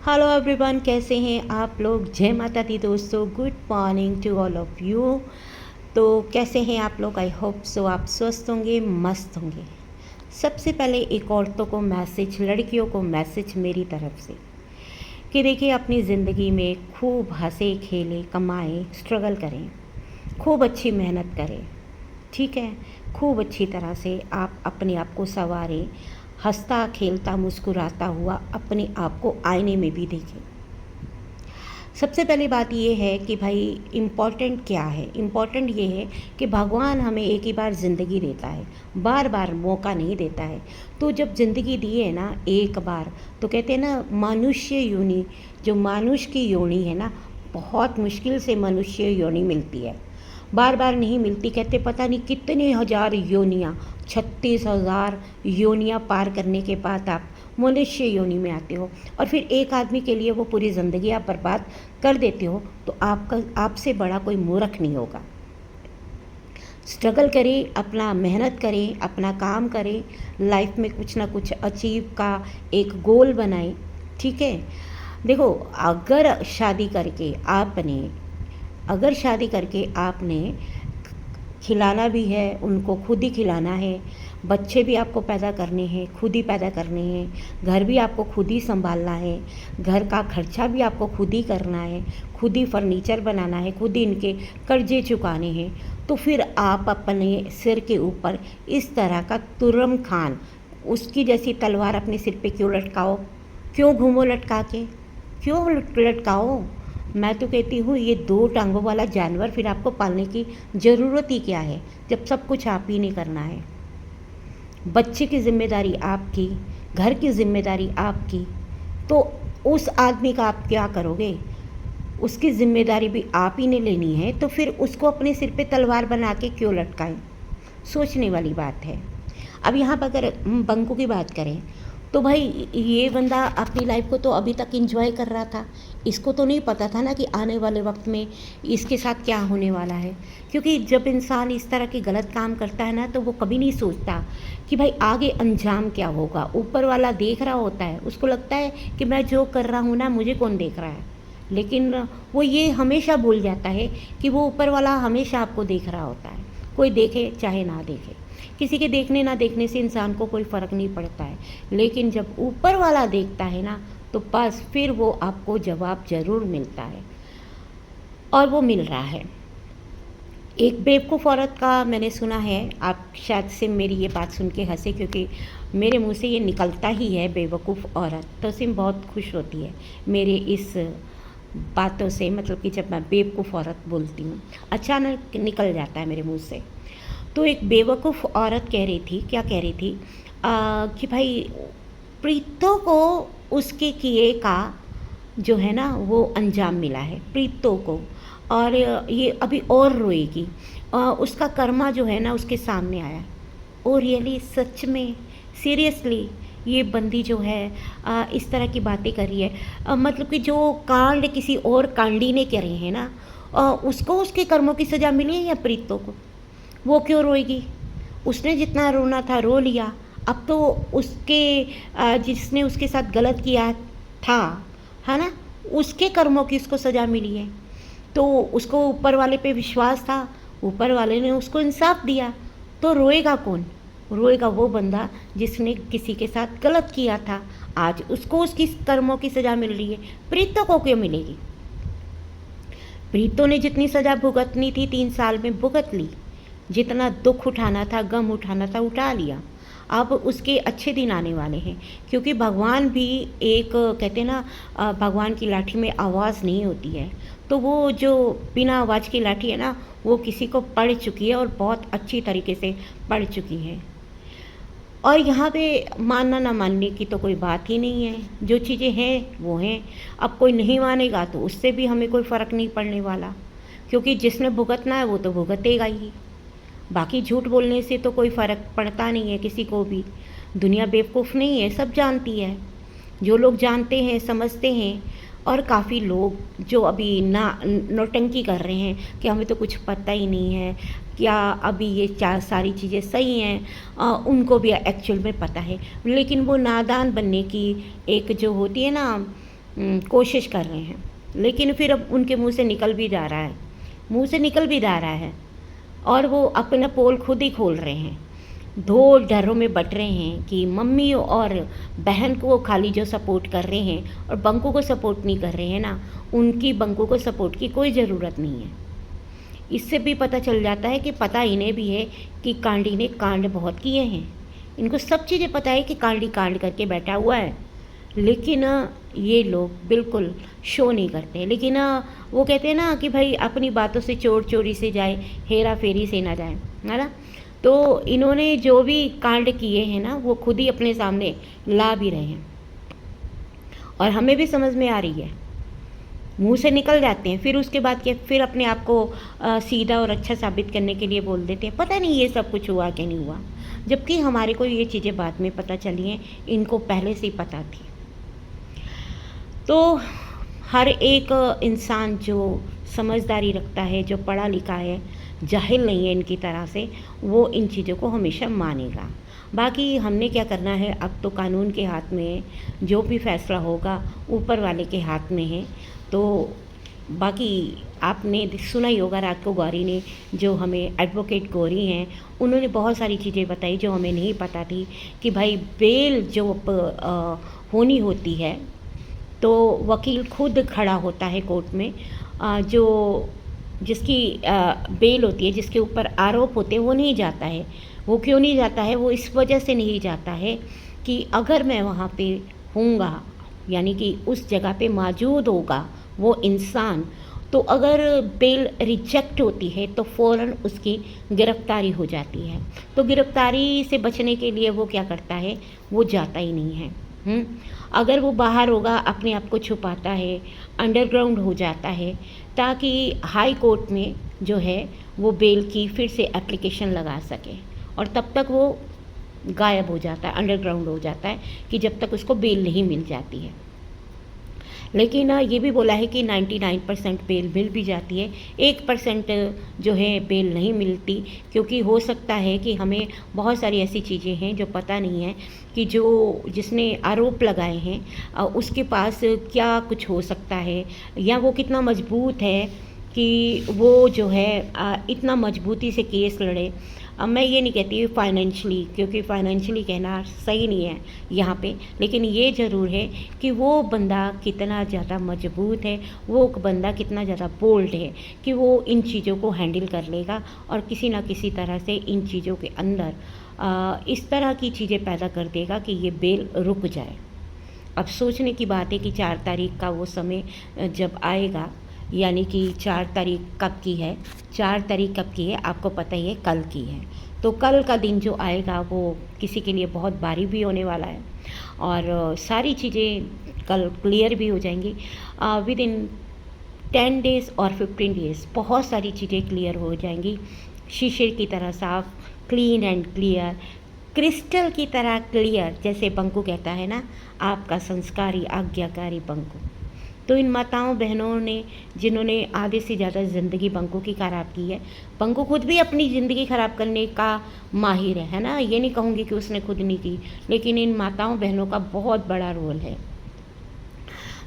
Hello everyone, कैसे हैं आप लोग। जय माता दी दोस्तों, good morning to all of you. तो कैसे हैं आप लोग। आई होप सो आप स्वस्थ होंगे, मस्त होंगे। सबसे पहले एक औरतों को मैसेज, लड़कियों को मैसेज मेरी तरफ से कि देखिए, अपनी ज़िंदगी में खूब हंसे खेले, कमाएं, स्ट्रगल करें, खूब अच्छी मेहनत करें, ठीक है। खूब अच्छी तरह से आप अपने आप को संवारें, हंसता खेलता मुस्कुराता हुआ अपने आप को आईने में भी देखें। सबसे पहली बात ये है कि भाई इम्पॉर्टेंट क्या है। इम्पॉर्टेंट ये है कि भगवान हमें एक ही बार ज़िंदगी देता है, बार बार मौका नहीं देता है। तो जब ज़िंदगी दी है ना एक बार, तो कहते हैं ना, मनुष्य योनि, जो मनुष्य की योनि है ना, बहुत मुश्किल से मनुष्य योनि मिलती है, बार बार नहीं मिलती। कहते पता नहीं कितने हज़ार योनियाँ, 36,000 योनियाँ पार करने के बाद आप मनुष्य योनि में आते हो, और फिर एक आदमी के लिए वो पूरी ज़िंदगी आप बर्बाद कर देते हो। तो आपका, आपसे बड़ा कोई मूर्ख नहीं होगा। स्ट्रगल करें, अपना मेहनत करें, अपना काम करें, लाइफ में कुछ ना कुछ अचीव का एक गोल बनाएं, ठीक है। देखो, अगर शादी करके आपने खिलाना भी है, उनको खुद ही खिलाना है, बच्चे भी आपको पैदा करने हैं, खुद ही पैदा करने हैं, घर भी आपको खुद ही संभालना है, घर का खर्चा भी आपको खुद ही करना है, खुद ही फर्नीचर बनाना है, खुद ही इनके कर्जे चुकाने हैं, तो फिर आप अपने सिर के ऊपर इस तरह का तुर्रम खान, उसकी जैसी तलवार अपने सिर पे क्यों लटकाओ। क्यों घूमो लटका के, क्यों लटकाओ। मैं तो कहती हूँ, ये 2 टांगों वाला जानवर फिर आपको पालने की ज़रूरत ही क्या है, जब सब कुछ आप ही नहीं करना है। बच्चे की जिम्मेदारी आपकी, घर की जिम्मेदारी आपकी, तो उस आदमी का आप क्या करोगे। उसकी जिम्मेदारी भी आप ही ने लेनी है, तो फिर उसको अपने सिर पे तलवार बना के क्यों लटकाएं। सोचने वाली बात है। अब यहाँ पर अगर बंकू की बात करें, तो भाई ये बंदा अपनी लाइफ को तो अभी तक एंजॉय कर रहा था। इसको तो नहीं पता था ना कि आने वाले वक्त में इसके साथ क्या होने वाला है। क्योंकि जब इंसान इस तरह के गलत काम करता है ना, तो वो कभी नहीं सोचता कि भाई आगे अंजाम क्या होगा। ऊपर वाला देख रहा होता है, उसको लगता है कि मैं जो कर रहा हूँ ना, मुझे कौन देख रहा है। लेकिन वो ये हमेशा भूल जाता है कि वो ऊपर वाला हमेशा आपको देख रहा होता है, कोई देखे चाहे ना देखे। किसी के देखने ना देखने से इंसान को कोई फ़र्क नहीं पड़ता है, लेकिन जब ऊपर वाला देखता है ना, तो बस फिर वो आपको जवाब ज़रूर मिलता है, और वो मिल रहा है। एक बेवकूफ़ औरत का मैंने सुना है, आप शायद से मेरी ये बात सुन के हंसे, क्योंकि मेरे मुंह से ये निकलता ही है बेवकूफ़ औरत। तो सिम बहुत खुश होती है मेरे इस बातों से, मतलब कि जब मैं बेवकूफ़ औरत बोलती हूँ, अचानक निकल जाता है मेरे मुंह से। तो एक बेवकूफ़ औरत कह रही थी, क्या कह रही थी, कि भाई प्रीतों को उसके किए का जो है ना वो अंजाम मिला है प्रीतों को, और ये अभी और रोएगी। उसका कर्मा जो है ना उसके सामने आया। ओ रियली, सच में, सीरियसली ये बंदी जो है इस तरह की बातें कर रही है। मतलब कि जो कांड किसी और कांडी ने करे हैं ना, उसको उसके कर्मों की सज़ा मिली है, या प्रीतों को। वो क्यों रोएगी। उसने जितना रोना था रो लिया। अब तो उसके जिसने उसके साथ गलत किया था, है ना, उसके कर्मों की उसको सज़ा मिली है। तो उसको ऊपर वाले पे विश्वास था, ऊपर वाले ने उसको इंसाफ दिया। तो रोएगा कौन। रोएगा वो बंदा जिसने किसी के साथ गलत किया था। आज उसको उसकी कर्मों की सज़ा मिल रही है, प्रीतों को क्यों मिलेगी। प्रीतों ने जितनी सज़ा भुगतनी थी 3 साल में भुगत ली। जितना दुख उठाना था, गम उठाना था, उठा लिया। अब उसके अच्छे दिन आने वाले हैं, क्योंकि भगवान भी एक, कहते हैं ना, भगवान की लाठी में आवाज़ नहीं होती है। तो वो जो बिना आवाज़ की लाठी है ना, वो किसी को पड़ चुकी है, और बहुत अच्छी तरीके से पड़ चुकी है। और यहाँ पे मानना ना मानने की तो कोई बात ही नहीं है। जो चीज़ें हैं वो हैं। अब कोई नहीं मानेगा तो उससे भी हमें कोई फ़र्क नहीं पड़ने वाला, क्योंकि जिसने भुगतना है वो तो भुगतेगा ही। बाकी झूठ बोलने से तो कोई फ़र्क पड़ता नहीं है किसी को भी। दुनिया बेवकूफ़ नहीं है, सब जानती है। जो लोग जानते हैं, समझते हैं, और काफ़ी लोग जो अभी ना नौटंकी कर रहे हैं कि हमें तो कुछ पता ही नहीं है, क्या अभी ये सारी चीज़ें सही हैं, उनको भी एक्चुअल में पता है। लेकिन वो नादान बनने की एक जो होती है ना, कोशिश कर रहे हैं, लेकिन फिर अब उनके मुंह से निकल भी जा रहा है, मुंह से निकल भी जा रहा है, और वो अपना पोल खुद ही खोल रहे हैं। दो डरों में बट रहे हैं कि मम्मी और बहन को खाली जो सपोर्ट कर रहे हैं और बंकू को सपोर्ट नहीं कर रहे हैं ना, उनकी बंकू को सपोर्ट की कोई ज़रूरत नहीं है। इससे भी पता चल जाता है कि पता इन्हें भी है कि कांडी ने कांड बहुत किए हैं, इनको सब चीज़ें पता है कि कांडी कांड करके बैठा हुआ है, लेकिन ये लोग बिल्कुल शो नहीं करते। लेकिन वो कहते हैं ना कि भाई अपनी बातों से चोर चोरी से जाए, हेरा फेरी से ना जाए, है ना। तो इन्होंने जो भी कांड किए हैं ना, वो खुद ही अपने सामने ला भी रहे हैं और हमें भी समझ में आ रही है। मुंह से निकल जाते हैं, फिर उसके बाद क्या, फिर अपने आप को सीधा और अच्छा साबित करने के लिए बोल देते हैं पता नहीं ये सब कुछ हुआ कि नहीं हुआ, जबकि हमारे को ये चीज़ें बाद में पता चली हैं, इनको पहले से ही पता थी। तो हर एक इंसान जो समझदारी रखता है, जो पढ़ा लिखा है, जाहिल नहीं है इनकी तरह से, वो इन चीज़ों को हमेशा मानेगा। बाकी हमने क्या करना है, अब तो कानून के हाथ में है, जो भी फैसला होगा ऊपर वाले के हाथ में है। तो बाकी आपने सुना ही होगा, रात को गौरी ने, जो हमें एडवोकेट गौरी हैं, उन्होंने बहुत सारी चीज़ें बताई जो हमें नहीं पता थी कि भाई बेल जो होनी होती है तो वकील खुद खड़ा होता है कोर्ट में, जो जिसकी बेल होती है, जिसके ऊपर आरोप होते हैं, वो नहीं जाता है। वो क्यों नहीं जाता है? वो इस वजह से नहीं जाता है कि अगर मैं वहाँ पे हूँगा, यानी कि उस जगह पे मौजूद होगा वो इंसान, तो अगर बेल रिजेक्ट होती है तो फ़ौरन उसकी गिरफ्तारी हो जाती है। तो गिरफ्तारी से बचने के लिए वो क्या करता है, वो जाता ही नहीं है। अगर वो बाहर होगा, अपने आप को छुपाता है, अंडरग्राउंड हो जाता है, ताकि हाई कोर्ट में जो है वो बेल की फिर से एप्लीकेशन लगा सके, और तब तक वो गायब हो जाता है, अंडरग्राउंड हो जाता है कि जब तक उसको बेल नहीं मिल जाती है। लेकिन ये भी बोला है कि 99% बेल मिल भी जाती है, 1% जो है बेल नहीं मिलती, क्योंकि हो सकता है कि हमें बहुत सारी ऐसी चीज़ें हैं जो पता नहीं है कि जो जिसने आरोप लगाए हैं उसके पास क्या कुछ हो सकता है, या वो कितना मजबूत है कि वो जो है इतना मजबूती से केस लड़े। अब मैं ये नहीं कहती फाइनेंशियली, क्योंकि फाइनेंशियली कहना सही नहीं है यहाँ पे, लेकिन ये ज़रूर है कि वो बंदा कितना ज़्यादा मजबूत है, वो बंदा कितना ज़्यादा बोल्ड है कि वो इन चीज़ों को हैंडल कर लेगा और किसी ना किसी तरह से इन चीज़ों के अंदर इस तरह की चीज़ें पैदा कर देगा कि ये बेल रुक जाए। अब सोचने की बात है कि 4 तारीख का वो समय जब आएगा, यानी कि 4 तारीख कब की है, 4 तारीख कब की है आपको पता ही है, कल की है। तो कल का दिन जो आएगा वो किसी के लिए बहुत भारी भी होने वाला है, और सारी चीज़ें कल क्लियर भी हो जाएंगी। विद इन 10 डेज़ और 15 डेज़ बहुत सारी चीज़ें क्लियर हो जाएंगी, शीशे की तरह साफ, क्लीन एंड क्लियर, क्रिस्टल की तरह क्लियर। जैसे बंकू कहता है ना, आपका संस्कारी आज्ञाकारी बंकू। तो इन माताओं बहनों ने जिन्होंने आधे से ज़्यादा ज़िंदगी बंकू की ख़राब की है, बंकू खुद भी अपनी ज़िंदगी ख़राब करने का माहिर है ना, ये नहीं कहूँगी कि उसने खुद नहीं की, लेकिन इन माताओं बहनों का बहुत बड़ा रोल है।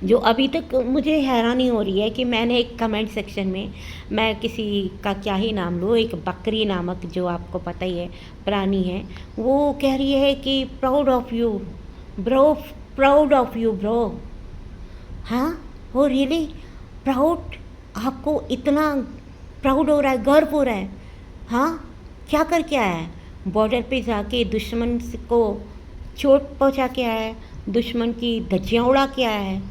जो अभी तक मुझे हैरानी हो रही है कि मैंने एक कमेंट सेक्शन में, मैं किसी का क्या ही नाम लूँ, एक बकरी नामक जो आपको पता ही है प्राणी है, वो कह रही है कि proud of you bro, proud of you bro. हाँ, वो रियली प्राउड, आपको इतना प्राउड हो रहा है, गर्व हो रहा है? हाँ, क्या करके आया है? बॉर्डर पे जाके दुश्मन को चोट पहुंचा के आया है, दुश्मन की धज्जियाँ उड़ा के आया है।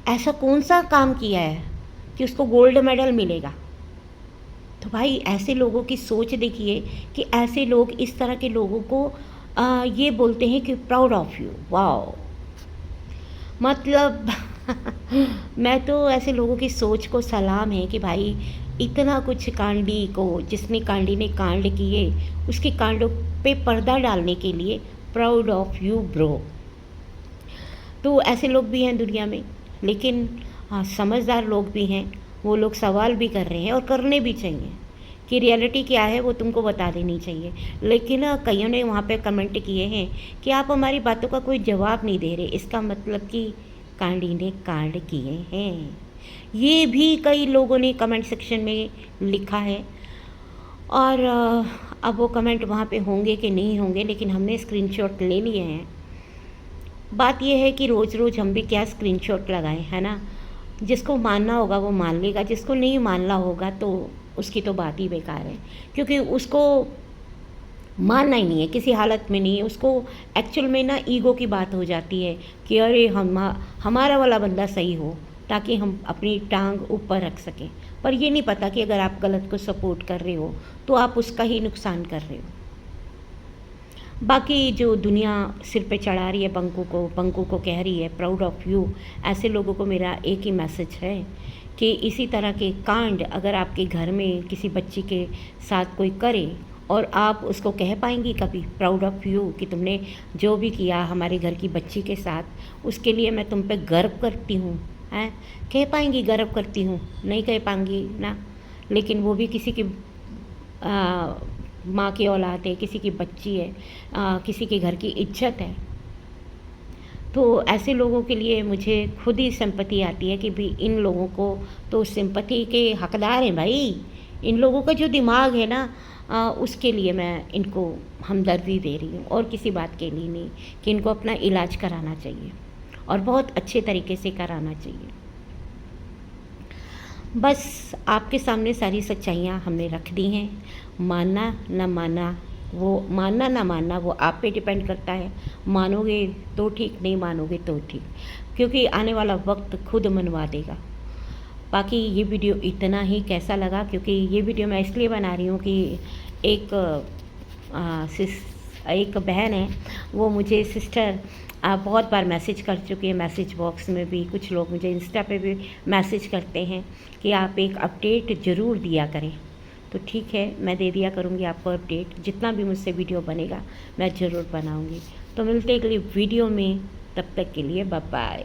ऐसा कौन सा काम किया है कि उसको गोल्ड मेडल मिलेगा? तो भाई ऐसे लोगों की सोच देखिए कि ऐसे लोग इस तरह के लोगों को ये बोलते हैं कि प्राउड ऑफ यू। वाओ, मतलब मैं तो ऐसे लोगों की सोच को सलाम है कि भाई इतना कुछ कांडी को, जिसने कांडी ने कांड किए, उसके कांडों पे पर्दा डालने के लिए प्राउड ऑफ यू ब्रो। तो ऐसे लोग भी हैं दुनिया में, लेकिन हाँ, समझदार लोग भी हैं, वो लोग सवाल भी कर रहे हैं और करने भी चाहिए कि रियलिटी क्या है वो तुमको बता देनी चाहिए। लेकिन कईयों ने वहाँ पे कमेंट किए हैं कि आप हमारी बातों का कोई जवाब नहीं दे रहे, इसका मतलब कि कांडी ने कांड किए हैं। ये भी कई लोगों ने कमेंट सेक्शन में लिखा है, और अब वो कमेंट वहाँ पे होंगे कि नहीं होंगे, लेकिन हमने स्क्रीनशॉट ले लिए हैं। बात ये है कि रोज़ रोज़ हम भी क्या स्क्रीनशॉट लगाएं, है ना। जिसको मानना होगा वो मान लेगा, जिसको नहीं मानना होगा तो उसकी तो बात ही बेकार है, क्योंकि उसको मानना ही नहीं है, किसी हालत में नहीं है उसको। एक्चुअल में ना ईगो की बात हो जाती है कि अरे हमारा वाला बंदा सही हो, ताकि हम अपनी टांग ऊपर रख सकें। पर ये नहीं पता कि अगर आप गलत को सपोर्ट कर रहे हो तो आप उसका ही नुकसान कर रहे हो। बाकी जो दुनिया सिर पे चढ़ा रही है पंकु को कह रही है प्राउड ऑफ यू, ऐसे लोगों को मेरा एक ही मैसेज है कि इसी तरह के कांड अगर आपके घर में किसी बच्ची के साथ कोई करे और आप उसको कह पाएंगी कभी प्राउड ऑफ यू कि तुमने जो भी किया हमारे घर की बच्ची के साथ, उसके लिए मैं तुम पे गर्व करती हूँ, हैं? कह पाएंगी गर्व करती हूँ? नहीं कह पाएंगी ना। लेकिन वो भी किसी की माँ की औलाद है, किसी की बच्ची है, किसी के घर की इज्जत है। तो ऐसे लोगों के लिए मुझे खुद ही सिंपैथी आती है कि भी इन लोगों को तो सिंपैथी के हकदार हैं भाई। इन लोगों का जो दिमाग है ना, उसके लिए मैं इनको हमदर्दी दे रही हूँ, और किसी बात के लिए नहीं, कि इनको अपना इलाज कराना चाहिए और बहुत अच्छे तरीके से कराना चाहिए। बस आपके सामने सारी सच्चाइयाँ हमने रख दी हैं। मानना ना मानना वो आप पे डिपेंड करता है। मानोगे तो ठीक, नहीं मानोगे तो ठीक, क्योंकि आने वाला वक्त खुद मनवा देगा। बाकी ये वीडियो इतना ही कैसा लगा, क्योंकि ये वीडियो मैं इसलिए बना रही हूँ कि एक बहन है, वो मुझे सिस्टर बहुत बार मैसेज कर चुकी है, मैसेज बॉक्स में भी कुछ लोग मुझे इंस्टा पे भी मैसेज करते हैं कि आप एक अपडेट ज़रूर दिया करें। तो ठीक है, मैं दे दिया करूँगी आपको अपडेट, जितना भी मुझसे वीडियो बनेगा मैं ज़रूर बनाऊँगी। तो मिलते हैं अगली वीडियो में, तब तक के लिए बाय बाय।